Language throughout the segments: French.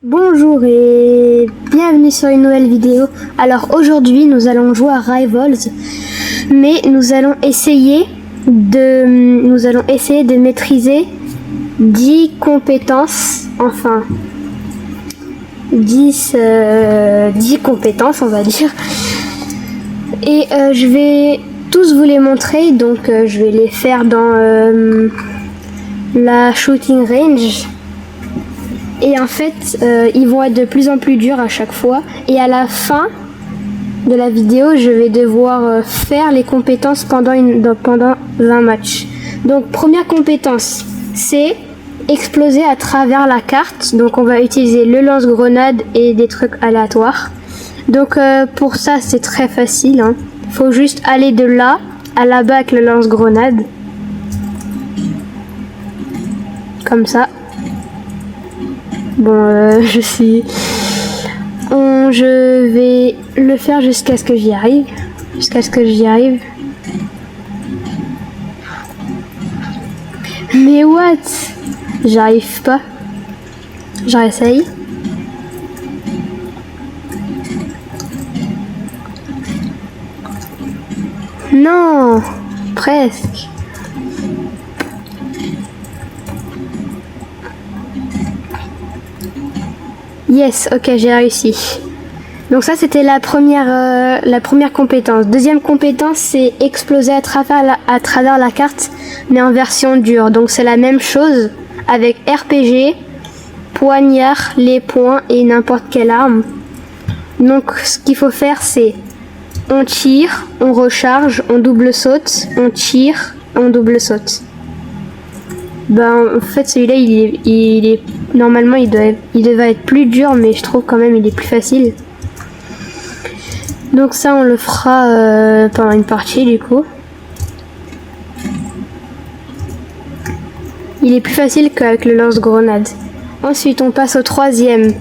Bonjour et bienvenue sur une nouvelle vidéo. Alors aujourd'hui nous allons jouer à Rivals, mais nous allons essayer de maîtriser 10 compétences, enfin 10 compétences on va dire. Et je vais tous vous les montrer, donc je vais les faire dans la shooting range. Et en fait, ils vont être de plus en plus durs à chaque fois. Et à la fin de la vidéo, je vais devoir faire les compétences pendant un match. Donc, première compétence, c'est exploser à travers la carte. Donc, on va utiliser le lance-grenade et des trucs aléatoires. Donc, pour ça, c'est très facile. Faut juste aller de là à là-bas avec le lance-grenade. Comme ça. Bon, je vais le faire jusqu'à ce que j'y arrive. Mais what? J'arrive pas. Je réessaye. Non, presque. Yes, ok, j'ai réussi. Donc ça, c'était la première compétence. Deuxième compétence, c'est exploser à travers la carte, mais en version dure. Donc c'est la même chose avec RPG, poignard, les poings et n'importe quelle arme. Donc ce qu'il faut faire, c'est on tire, on recharge, on double saute, on tire, on double saute. Ben, en fait, celui-là, il est normalement, il devait être plus dur, mais je trouve quand même il est plus facile. Donc ça, on le fera pendant une partie, du coup. Il est plus facile qu'avec le lance-grenade. Ensuite, on passe au troisième.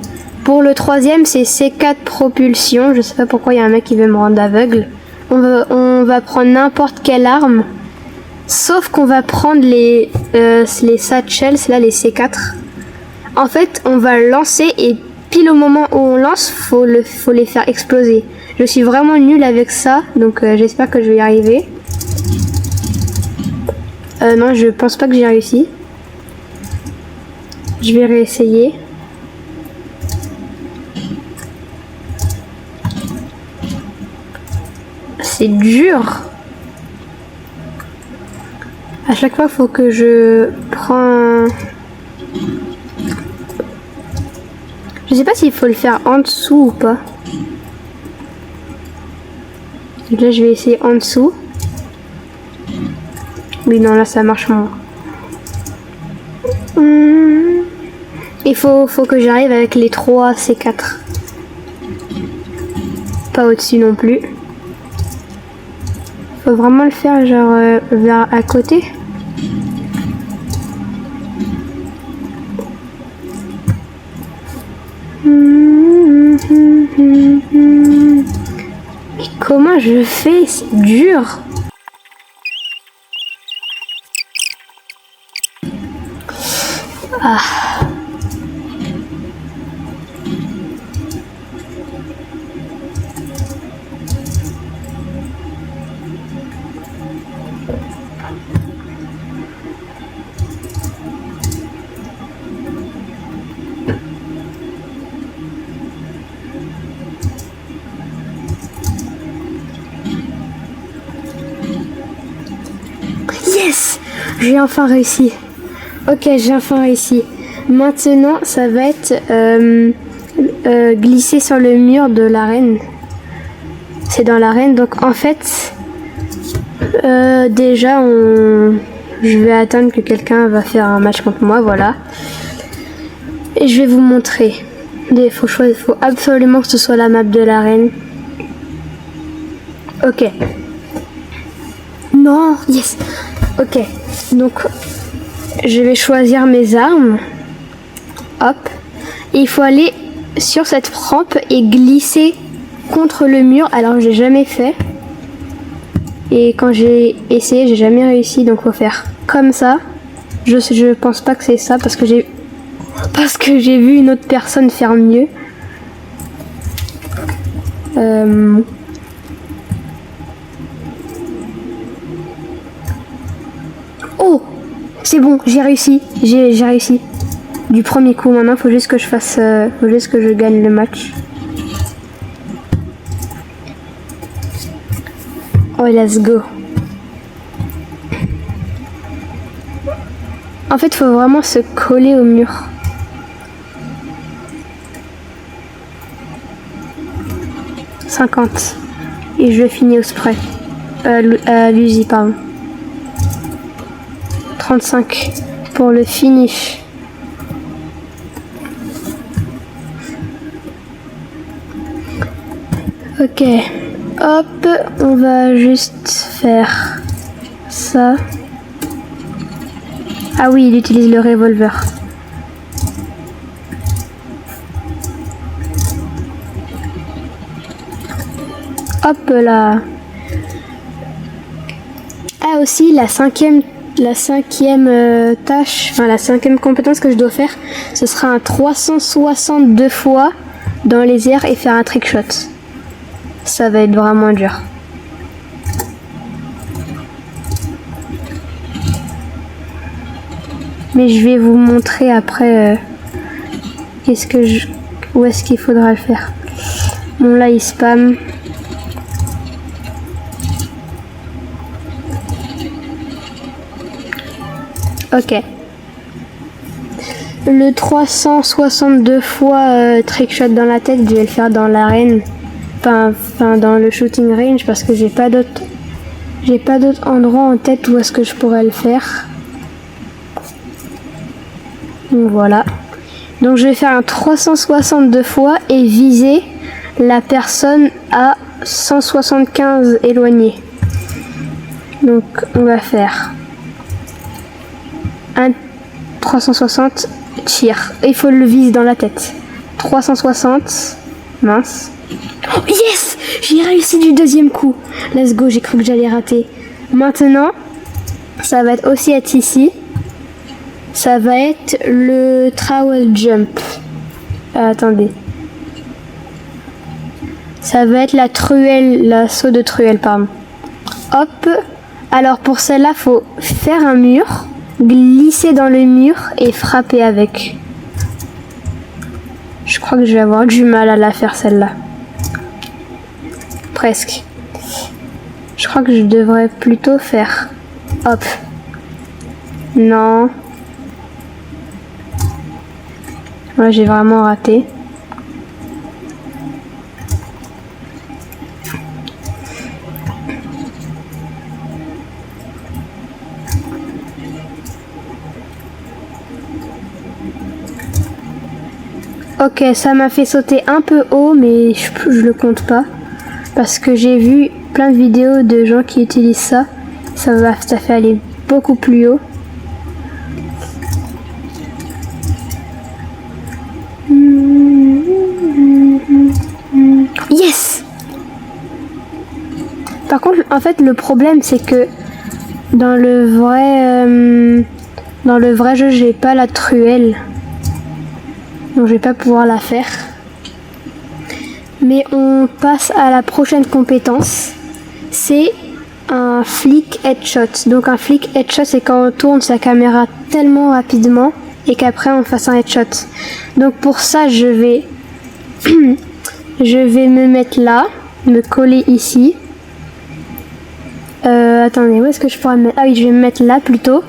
Pour le troisième, c'est C4 propulsion. Je sais pas pourquoi il y a un mec qui veut me rendre aveugle. On va prendre n'importe quelle arme. Sauf qu'on va prendre les satchels, là les C4. En fait, on va lancer et pile au moment où on lance, faut les faire exploser. Je suis vraiment nulle avec ça, donc j'espère que je vais y arriver. Non, je pense pas que j'ai réussi. Je vais réessayer. C'est dur. À chaque fois, faut que je prends... Je sais pas s'il faut le faire en dessous ou pas. Donc là, je vais essayer en dessous. Oui, non, là, ça marche moins. Il faut que j'arrive avec les 3 C4. Pas au-dessus non plus. Faut vraiment le faire genre vers à côté. Mais comment je fais? C'est dur. Ah. Yes! J'ai enfin réussi. Ok, j'ai enfin réussi. Maintenant, ça va être glisser sur le mur de l'arène. C'est dans l'arène, donc en fait, déjà, je vais attendre que quelqu'un va faire un match contre moi, voilà. Et je vais vous montrer. Il faut absolument que ce soit la map de l'arène. Ok. Non, yes. Ok, donc je vais choisir mes armes. Hop. Et il faut aller sur cette rampe et glisser contre le mur. Alors j'ai jamais fait. Et quand j'ai essayé, j'ai jamais réussi. Donc faut faire comme ça. Je pense pas que c'est ça parce que j'ai parce que j'ai vu une autre personne faire mieux. Oh, c'est bon, j'ai réussi. J'ai réussi. Du premier coup, maintenant, faut juste que je fasse, faut juste que je gagne le match. Oh, let's go. En fait, faut vraiment se coller au mur. « 50. Et je finis au spray. L'usi, pardon. 35 pour le finish. Ok. Hop, on va juste faire ça. Ah oui, il utilise le revolver. Hop là. Ah aussi, la cinquième tâche, enfin la cinquième compétence que je dois faire, ce sera un 362 fois dans les airs et faire un trick shot. Ça va être vraiment dur. Mais je vais vous montrer après où est-ce qu'il faudra le faire. Bon là il spam. Ok. Le 362 fois trick shot dans la tête, je vais le faire dans l'arène. Enfin dans le shooting range parce que j'ai pas d'autre endroit en tête où est-ce que je pourrais le faire. Donc voilà. Donc je vais faire un 362 fois et viser la personne à 175 éloigné. Donc on va faire un 360 tir. Et il faut le viser dans la tête. 360. Mince. Oh, yes! J'ai réussi du deuxième coup. Let's go, j'ai cru que j'allais rater. Maintenant, ça va aussi être ici. Ça va être le trowel jump. Attendez. Ça va être la truelle, l'assaut de truelle, pardon. Hop. Alors pour celle-là, faut faire un mur, glisser dans le mur et frapper avec. Je crois que je vais avoir du mal à la faire celle-là. Presque. Je crois que je devrais plutôt faire. Hop. Non. Ouais, j'ai vraiment raté. Ok, ça m'a fait sauter un peu haut, mais je le compte pas. Parce que j'ai vu plein de vidéos de gens qui utilisent ça. Ça fait aller beaucoup plus haut. Yes! Par contre, en fait, le problème, c'est que dans le vrai jeu, j'ai pas la truelle. Donc, je vais pas pouvoir la faire. Mais on passe à la prochaine compétence. C'est un flick headshot. Donc, un flick headshot, c'est quand on tourne sa caméra tellement rapidement et qu'après on fasse un headshot. Donc, pour ça, je vais me mettre là, me coller ici. Attendez, où est-ce que je pourrais me mettre? Ah oui, je vais me mettre là plutôt.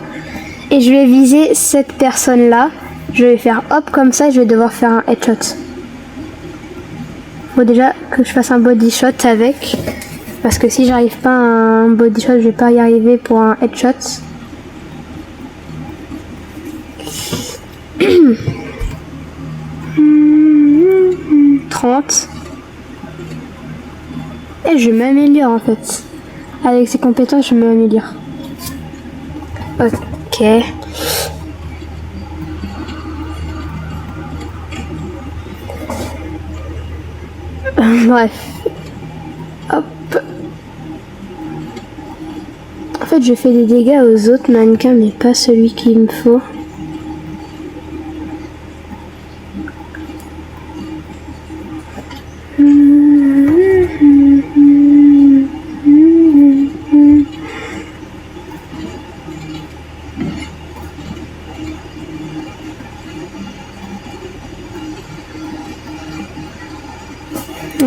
Et je vais viser cette personne-là. Je vais faire hop comme ça et je vais devoir faire un headshot. Faut déjà que je fasse un body shot avec. Parce que si j'arrive pas à un body shot, je vais pas y arriver pour un headshot. Et je m'améliore en fait. Avec ces compétences, je m'améliore. Ok. Bref. Hop. En fait, je fais des dégâts aux autres mannequins, mais pas celui qu'il me faut.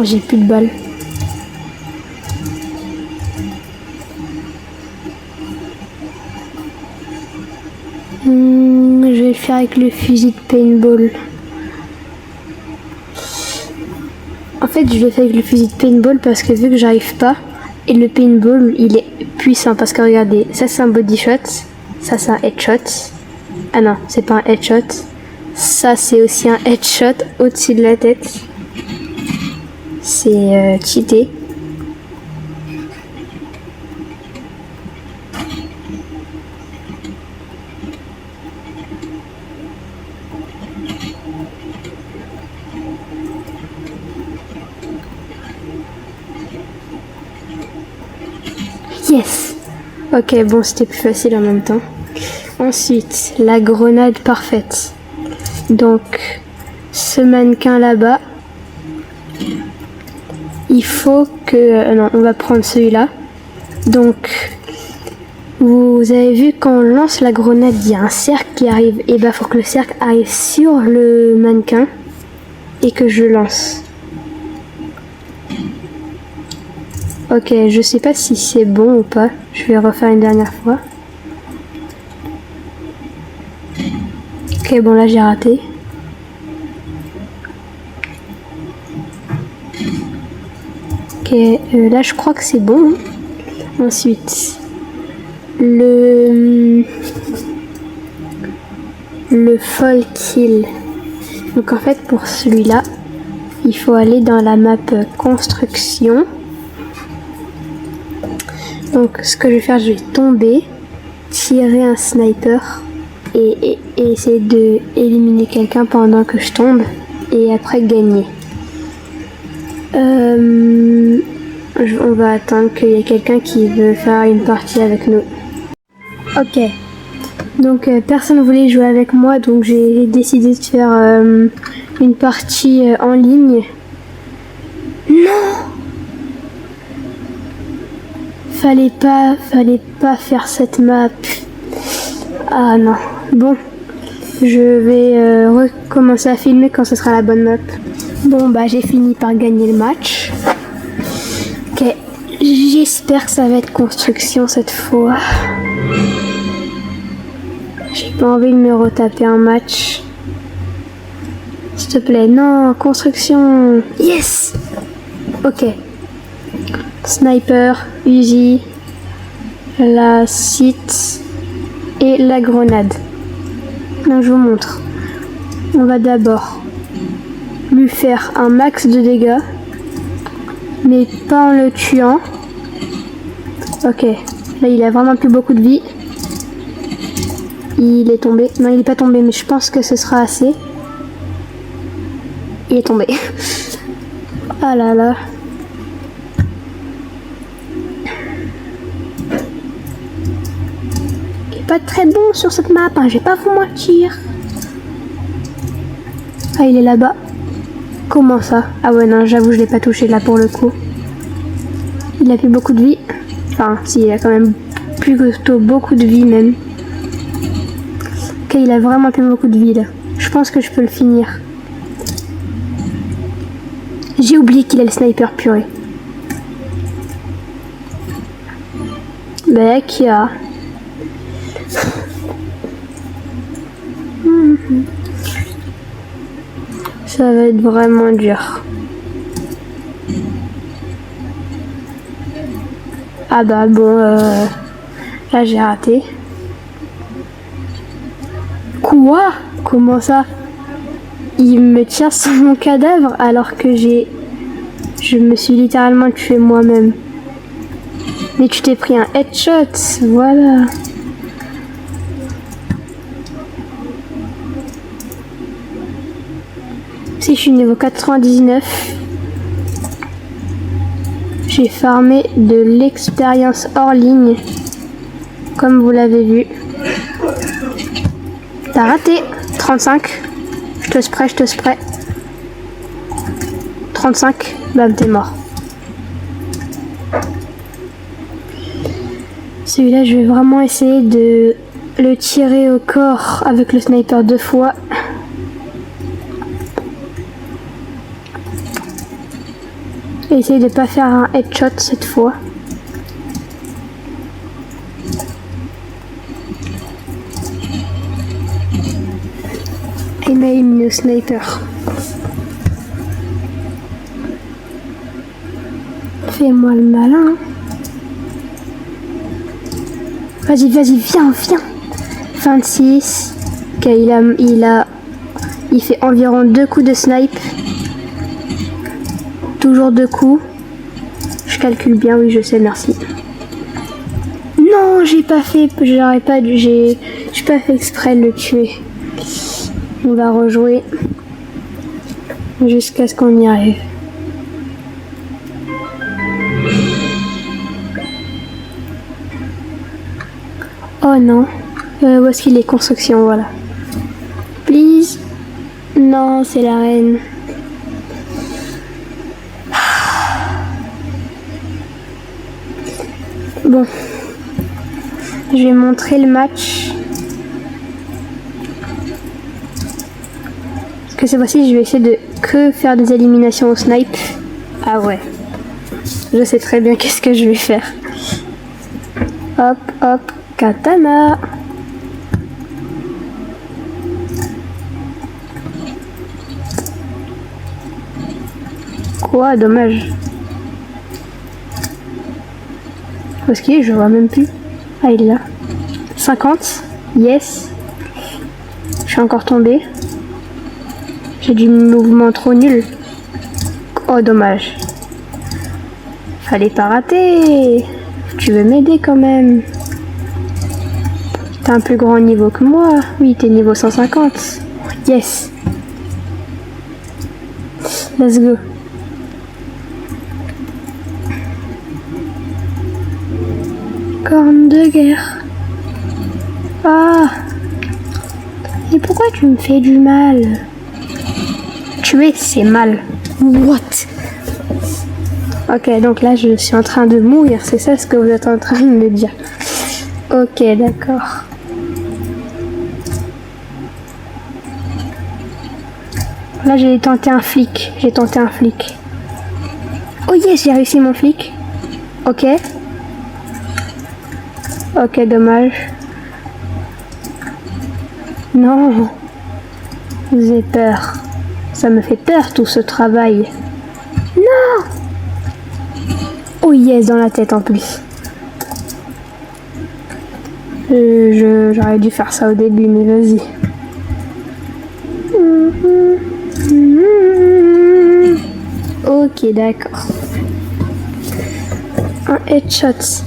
J'ai plus de balles. Je vais le faire avec le fusil de paintball. En fait, je le fais avec le fusil de paintball parce que vu que j'arrive pas, et le paintball, il est puissant parce que regardez, ça c'est un body shot, ça c'est un headshot. Ah non, c'est pas un headshot. Ça c'est aussi un headshot au-dessus de la tête. C'est cheaté. Yes. Ok, bon, c'était plus facile en même temps. Ensuite, la grenade parfaite. Donc, ce mannequin là-bas, il faut que... non, on va prendre celui-là. Donc, vous avez vu quand on lance la grenade, il y a un cercle qui arrive. Et bah, faut que le cercle arrive sur le mannequin et que je lance. Ok, je sais pas si c'est bon ou pas. Je vais refaire une dernière fois. Ok, bon là j'ai raté. Ok, là je crois que c'est bon. Ensuite, le fall kill. Donc en fait pour celui-là, il faut aller dans la map construction. Donc ce que je vais faire, je vais tomber, tirer un sniper et essayer de éliminer quelqu'un pendant que je tombe et après gagner. On va attendre qu'il y ait quelqu'un qui veut faire une partie avec nous. Ok, donc personne ne voulait jouer avec moi, donc j'ai décidé de faire une partie en ligne. Non! Fallait pas faire cette map. Ah non. Bon, je vais recommencer à filmer quand ce sera la bonne map. Bon bah j'ai fini par gagner le match. Ok, j'espère que ça va être construction cette fois. J'ai pas envie de me retaper un match. S'il te plaît, non, construction. Yes! Ok. Sniper, Uzi, la site et la grenade. Donc je vous montre. On va d'abord lui faire un max de dégâts, mais pas en le tuant. Ok, là il a vraiment plus beaucoup de vie. Il est tombé. Non, il est pas tombé, mais je pense que ce sera assez. Il est tombé. Ah là là. Pas très bon sur cette map, hein, je vais pas vous mentir. Ah, il est là-bas. Comment ça? Ah ouais, non, j'avoue, je l'ai pas touché là pour le coup. Il a plus beaucoup de vie. Enfin, si, il a quand même plutôt beaucoup de vie même. Ok, il a vraiment plus beaucoup de vie là. Je pense que je peux le finir. J'ai oublié qu'il a le sniper purée. Bah, qui a... Ça va être vraiment dur. Ah bah bon, là j'ai raté. Quoi? Comment ça? Il me tire sur mon cadavre alors que je me suis littéralement tué moi-même. Mais tu t'es pris un headshot, voilà. Si je suis niveau 99, j'ai farmé de l'expérience hors ligne, comme vous l'avez vu. T'as raté. 35. Je te spray, je te spray. 35. Bam, t'es mort. Celui-là, je vais vraiment essayer de le tirer au corps avec le sniper 2 fois. Essaye de pas faire un headshot cette fois. Il m'a mis au sniper. Fais-moi le malin. Vas-y, vas-y, viens, viens. 26. Ok, il fait environ 2 coups de snipe. Toujours 2 coups. Je calcule bien, oui, je sais, merci. Non, j'ai pas fait exprès de le tuer. On va rejouer jusqu'à ce qu'on y arrive. Oh non. Où est-ce qu'il est? Construction, voilà. Please. Non, c'est la reine. Bon. Je vais montrer le match. Parce que cette fois-ci, je vais essayer de faire des éliminations au snipe. Ah ouais. Je sais très bien qu'est-ce que je vais faire. Hop, hop. Katana. Quoi, dommage. Où est-ce qu'il est? Je vois même plus. Ah, il est là. 50. Yes. Je suis encore tombé. J'ai du mouvement trop nul. Oh, dommage. Fallait pas rater. Tu veux m'aider quand même? T'as un plus grand niveau que moi. Oui, t'es niveau 150. Yes. Let's go. Corne de guerre. Ah. Et pourquoi tu me fais du mal? Tuer, c'est mal. What? Ok, donc là, je suis en train de mourir. C'est ça ce que vous êtes en train de me dire. Ok, d'accord. Là, j'ai tenté un flic. Oh yes, j'ai réussi mon flic. Ok. Ok, dommage. Non. J'ai peur. Ça me fait peur tout ce travail. Non. Oh yes, dans la tête en plus. J'aurais dû faire ça au début, mais vas-y. Ok, d'accord. Un headshot.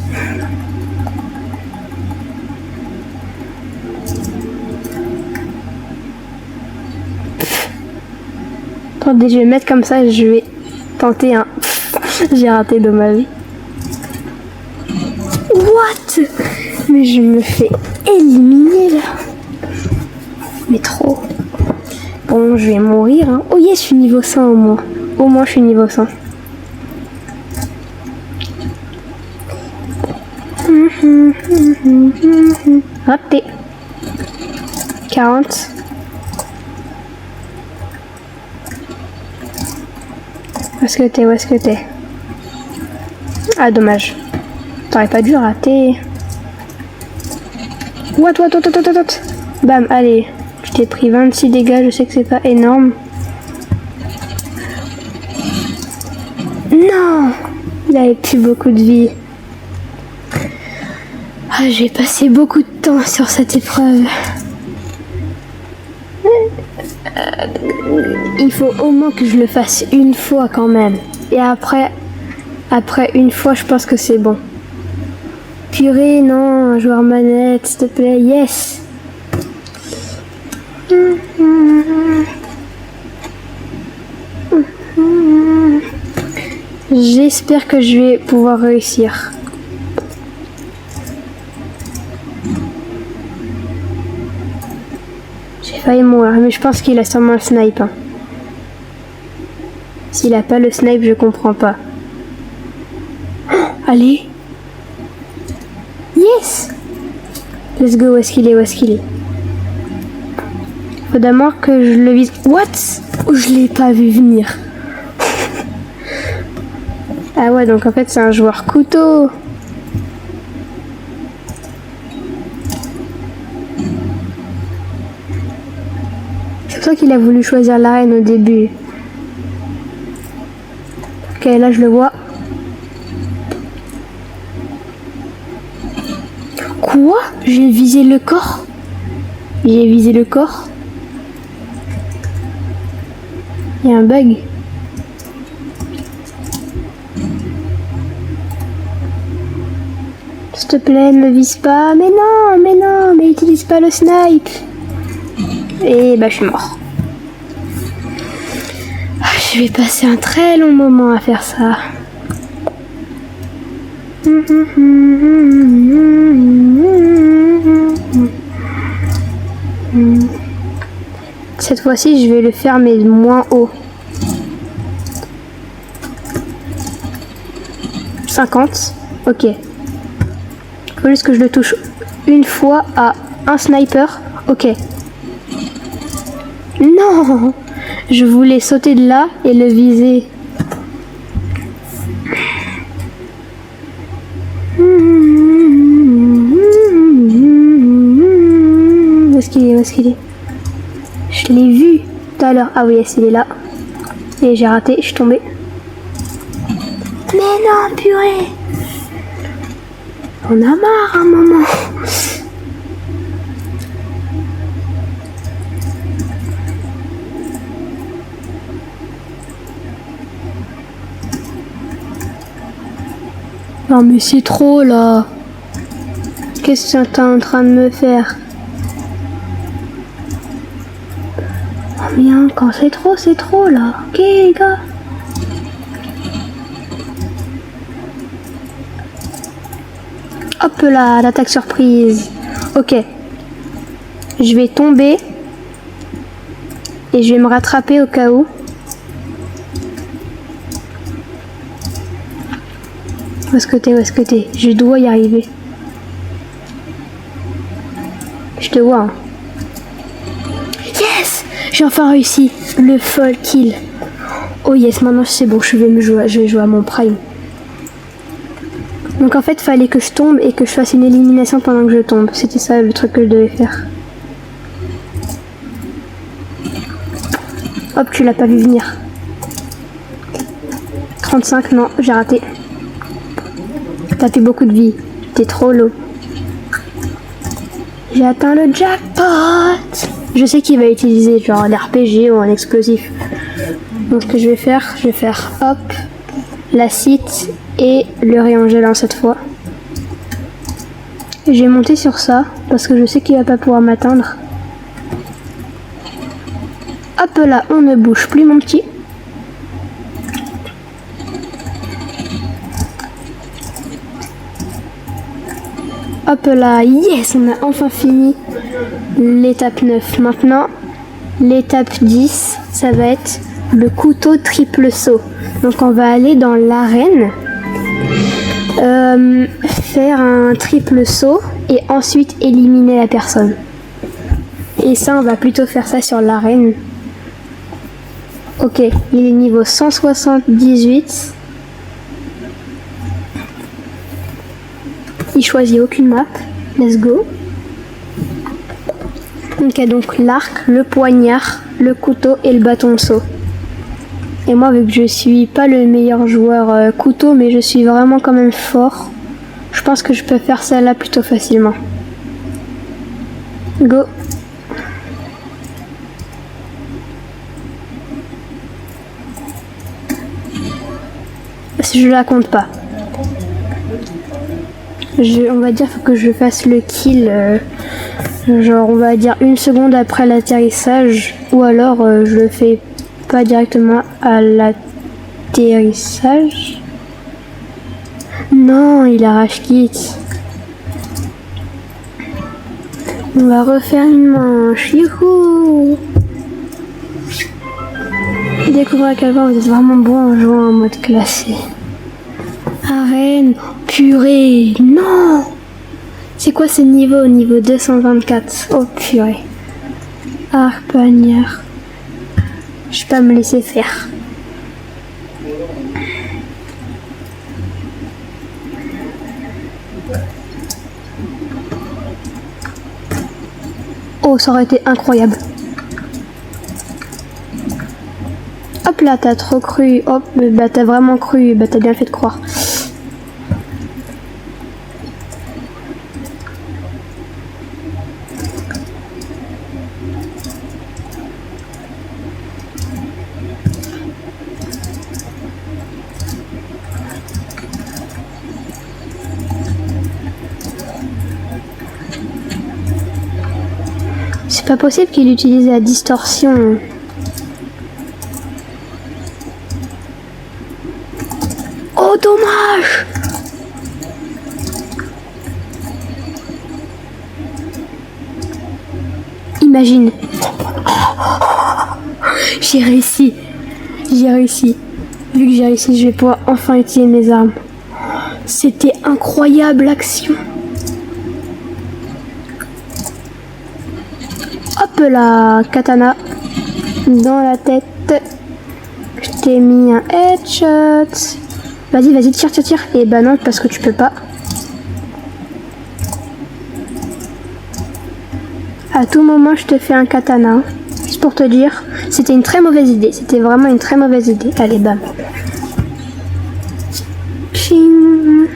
Attendez, je vais mettre comme ça et je vais tenter un... J'ai raté, dommage. What? Mais je me fais éliminer là. Mais trop. Bon, je vais mourir. Hein. Oh yes, je suis niveau 100 au moins. Au moins, je suis niveau 100. Raté. 40. Où est-ce que t'es? Ah, dommage. T'aurais pas dû rater. What? Bam, allez. Je t'ai pris 26 dégâts, je sais que c'est pas énorme. Non! Il avait plus beaucoup de vie. Ah, j'ai passé beaucoup de temps sur cette épreuve. Il faut au moins que je le fasse une fois quand même. Et après une fois, je pense que c'est bon. Purée, non, un joueur manette, s'il te plaît, yes. J'espère que je vais pouvoir réussir. J'ai failli mourir, mais je pense qu'il a sûrement le snipe. Hein. S'il a pas le snipe, je comprends pas. Oh, allez. Yes. Let's go, où est-ce qu'il est? Faut d'abord que je le vise. What? Oh, je l'ai pas vu venir. Ah ouais, donc en fait c'est un joueur couteau. C'est pour ça qu'il a voulu choisir l'arène au début. Ok, là je le vois. Quoi? J'ai visé le corps? J'ai visé le corps? Il y a un bug. S'il te plaît, ne me vise pas. Mais non, mais utilise pas le snipe. Et bah je suis mort. Je vais passer un très long moment à faire ça. Cette fois-ci, je vais le faire mais moins haut. 50. Ok. Faut juste que je le touche une fois à un sniper. Ok. Non! Je voulais sauter de là et le viser. Où est-ce qu'il est? Où est-ce qu'il est? Je l'ai vu tout à l'heure. Ah oui, il est là. Et j'ai raté, je suis tombée. Mais non, purée! On a marre un moment. Non mais c'est trop là. Qu'est-ce que t'es en train de me faire? Oh bien, quand c'est trop là. Ok les gars. Hop là, l'attaque surprise. Ok. Je vais tomber. Et je vais me rattraper au cas où. Où est-ce que t'es? Où est-ce que t'es? Je dois y arriver. Je te vois. Hein. Yes! J'ai enfin réussi le full kill. Oh yes, maintenant c'est bon, je vais jouer à mon prime. Donc en fait, fallait que je tombe et que je fasse une élimination pendant que je tombe. C'était ça le truc que je devais faire. Hop, tu l'as pas vu venir. 35, non, j'ai raté. T'as fait beaucoup de vie. T'es trop low. J'ai atteint le jackpot. Je sais qu'il va utiliser genre l'RPG ou un explosif. Donc ce que je vais faire hop, l'acide et le rayon gelant cette fois. Et je vais monter sur ça parce que je sais qu'il va pas pouvoir m'atteindre. Hop là, on ne bouge plus mon petit. Hop là, yes, on a enfin fini l'étape 9. Maintenant, l'étape 10, ça va être le couteau triple saut. Donc on va aller dans l'arène, faire un triple saut et ensuite éliminer la personne. Et ça, on va plutôt faire ça sur l'arène. Ok, il est niveau 178. Il choisit aucune map. Let's go. Ok, donc l'arc, le poignard, le couteau et le bâton de saut. Et moi, vu que je suis pas le meilleur joueur couteau, mais je suis vraiment quand même fort, je pense que je peux faire ça là plutôt facilement. Go. Je la compte pas. On va dire faut que je fasse le kill, genre on va dire 1 seconde après l'atterrissage, ou alors je le fais pas directement à l'atterrissage. Non, il arrache quitte. On va refaire une manche. Youhou! Découvrez à quel point vous êtes vraiment bon en jouant en mode classé. Arène, purée, non! C'est quoi ce niveau? Niveau 224. Oh purée. Arc, panière. Je vais pas me laisser faire. Oh, ça aurait été incroyable. Hop là, t'as trop cru. Hop, bah t'as vraiment cru. Bah t'as bien fait de croire. C'est pas possible qu'il utilise la distorsion. Oh, dommage! Imagine. J'ai réussi. J'ai réussi. Vu que j'ai réussi, je vais pouvoir enfin utiliser mes armes. C'était incroyable l'action. Hop là, katana dans la tête. Je t'ai mis un headshot. Vas-y, vas-y, tire, tire, tire. Et bah non, parce que tu peux pas. À tout moment, je te fais un katana. Juste pour te dire, c'était une très mauvaise idée. C'était vraiment une très mauvaise idée. Allez, bam. Ching.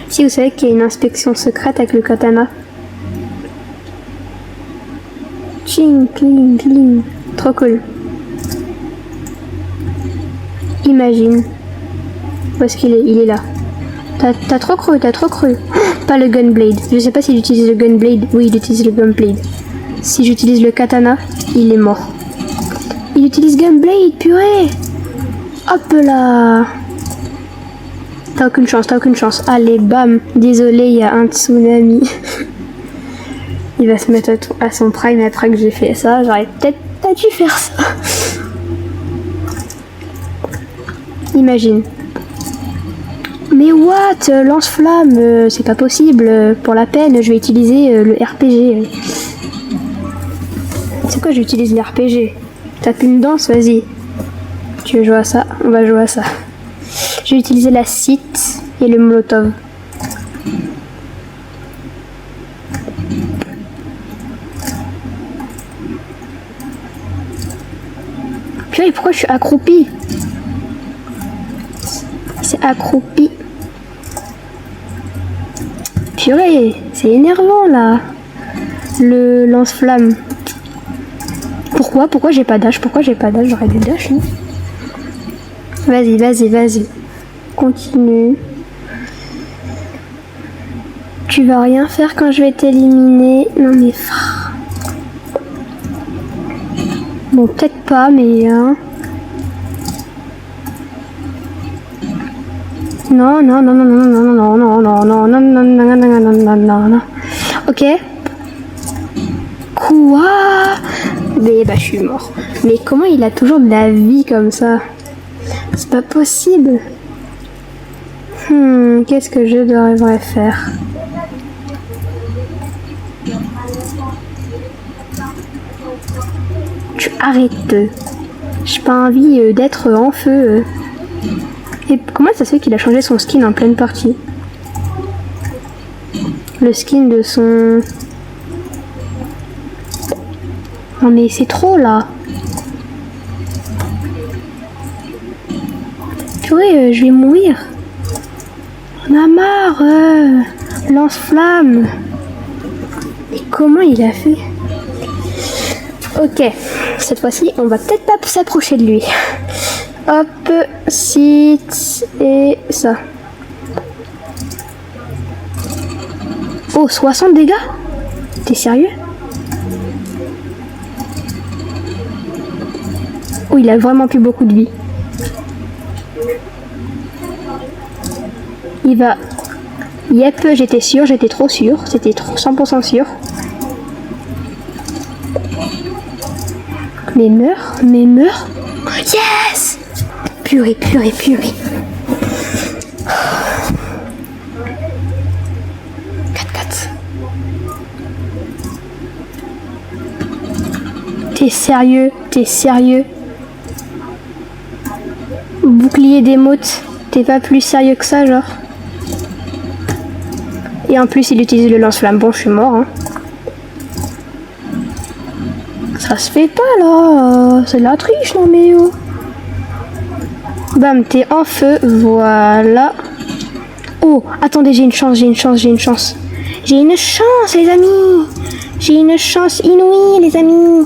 Si vous savez qu'il y a une inspection secrète avec le katana. Ching, cling, cling. Trop cool. Imagine. Où est-ce qu'il est? Il est là. T'as trop cru, t'as trop cru. Pas le gunblade. Je sais pas s'il utilise le gunblade. Oui, il utilise le gunblade. Si j'utilise le katana, il est mort. Il utilise gunblade, purée. Hop là. T'as aucune chance, t'as aucune chance. Allez, bam. Désolé, il y a un tsunami. Il va se mettre à son prime après que j'ai fait ça. J'aurais peut-être pas dû faire ça. Imagine. Mais what? Lance-flamme, c'est pas possible. Pour la peine, je vais utiliser le RPG. C'est quoi, j'utilise le RPG? Tape une danse, vas-y. Tu veux jouer à ça? On va jouer à ça. Je vais utiliser la site et le molotov. Purée, pourquoi je suis accroupi? C'est accroupi. Purée, c'est énervant là. Le lance-flamme. Pourquoi j'ai pas d'âge? Pourquoi j'ai pas d'âge? J'aurais du dash, non? Vas-y, vas-y, vas-y. Continue. Tu vas rien faire quand je vais t'éliminer. Non mais... Bon, peut-être pas, mais... Hein. Non, non, non, non, non, non, non, non, non, non, non, non, non, non, non, non, non, non, non. Ok. Quoi? Mais bah je suis mort. Mais comment il a toujours de la vie comme ça? C'est pas possible. Qu'est-ce que je devrais faire? Tu arrêtes. J'ai pas envie d'être en feu. Et comment ça se fait qu'il a changé son skin en pleine partie? Le skin de son... Non mais c'est trop là. Purée, je vais mourir. On a marre. Lance-flamme. Mais comment il a fait? Ok, cette fois-ci, on va peut-être pas s'approcher de lui. Hop, sit et ça. Oh, 60 dégâts? T'es sérieux? Oh, il a vraiment plus beaucoup de vie. Il va... Yep, j'étais sûr, j'étais trop sûr. C'était 100% sûr. Mais meurs, mais meurs. Yes! Purée, purée, purée. 4-4. T'es sérieux? T'es sérieux? Bouclier d'émote. T'es pas plus sérieux que ça, genre? Et en plus, il utilise le lance-flamme. Bon, je suis mort, hein. Ça se fait pas là, c'est de la triche non mais oh. Bam, t'es en feu, voilà. Oh, attendez, j'ai une chance. J'ai une chance les amis. J'ai une chance inouïe les amis.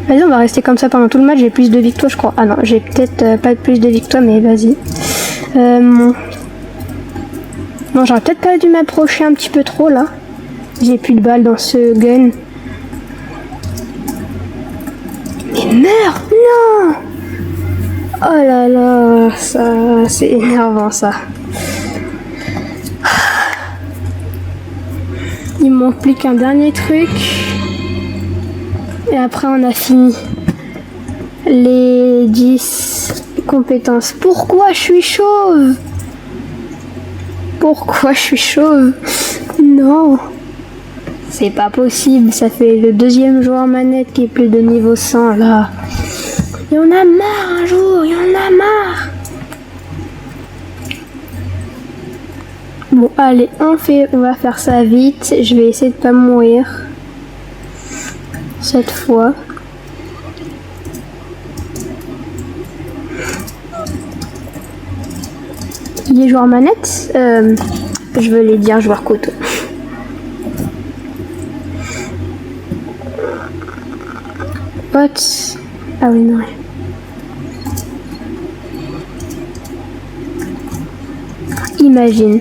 Vas-y, on va rester comme ça pendant tout le match, j'ai plus de victoires je crois. Ah non, j'ai peut-être pas plus de victoires mais vas-y. Non, j'aurais peut-être pas dû m'approcher un petit peu trop là. J'ai plus de balles dans ce gun. Mais meurs! Non! Oh là là, ça, c'est énervant ça. Il me manque plus qu'un dernier truc. Et après on a fini. Les 10 compétences. Pourquoi je suis chauve? Pourquoi je suis chauve? Non. C'est pas possible, ça fait le deuxième joueur manette qui est plus de niveau 100 là. Il y en a marre un jour, il y en a marre. Bon allez, on va faire ça vite. Je vais essayer de pas mourir. Cette fois. Les joueurs manette, je veux les dire joueurs couteau. What? Ah oui, non. Imagine.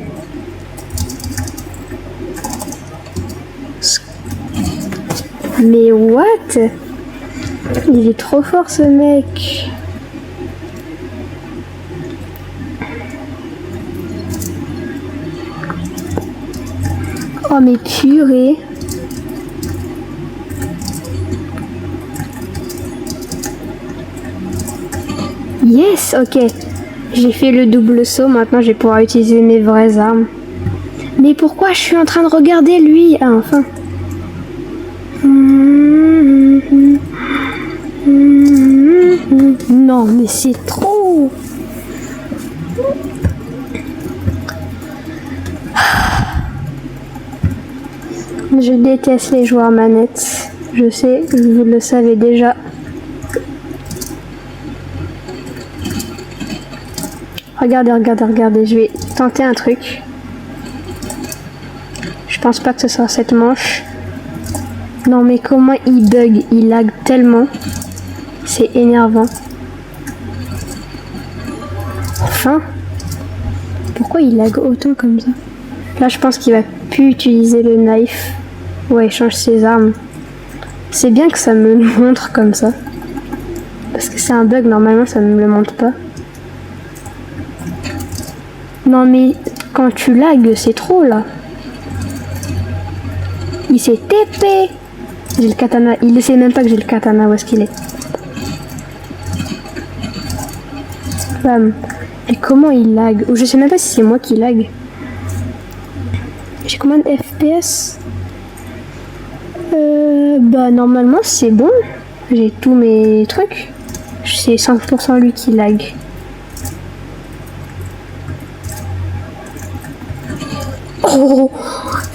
Mais what? Il est trop fort ce mec. Oh mais purée. Yes, ok. J'ai fait le double saut, maintenant je vais pouvoir utiliser mes vraies armes. Mais pourquoi je suis en train de regarder lui? Ah enfin. Non mais c'est trop. Je déteste les joueurs manettes. Je sais, vous le savez déjà. Regardez, je vais tenter un truc. Je pense pas que ce soit cette manche. Non mais comment il bug, il lag tellement. C'est énervant. Enfin. Pourquoi il lag autant comme ça? Là je pense qu'il va plus utiliser le knife. Ouais, il change ses armes. C'est bien que ça me le montre comme ça. Parce que c'est un bug, normalement ça ne me le montre pas. Non mais quand tu lags, c'est trop là. Il s'est TP. J'ai le katana. Il ne sait même pas que j'ai le katana. Où est-ce qu'il est? Bam. Et comment il lag? Ou je sais même pas si c'est moi qui lag. J'ai combien de FPS? Bah normalement c'est bon. J'ai tous mes trucs. C'est 100% lui qui lag. Oh,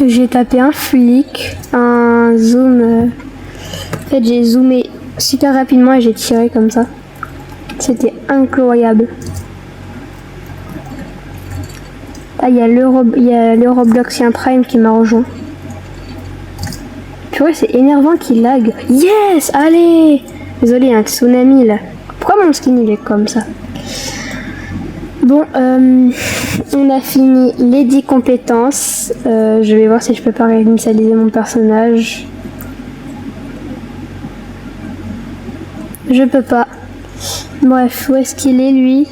j'ai tapé un flic, un zoom. En fait, j'ai zoomé super rapidement et j'ai tiré comme ça. C'était incroyable. Ah, il y a le Robloxien Prime qui m'a rejoint. Tu vois, c'est énervant qu'il lag. Yes, allez. Désolé, il y a un tsunami là. Pourquoi mon skin il est comme ça? Bon, on a fini les 10 compétences. Je vais voir si je peux pas réinitialiser mon personnage. Je peux pas. Bref, où est-ce qu'il est lui?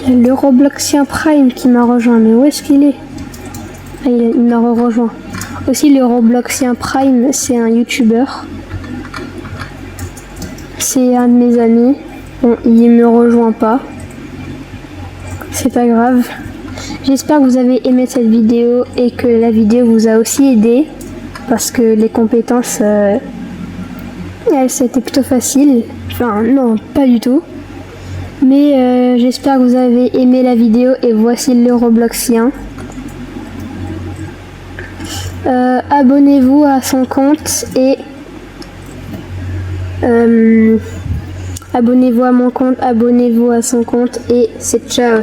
Il y a le Robloxien Prime qui m'a rejoint, mais où est-ce qu'il est? Ah, il m'a rejoint. Aussi, le Robloxien Prime, c'est un YouTuber. C'est un de mes amis. Bon, il me rejoint pas. C'est pas grave. J'espère que vous avez aimé cette vidéo et que la vidéo vous a aussi aidé. Parce que les compétences, c'était plutôt facile. Enfin, non, pas du tout. Mais j'espère que vous avez aimé la vidéo et voici le Robloxien. Abonnez-vous à son compte et abonnez-vous à mon compte, abonnez-vous à son compte et c'est ciao.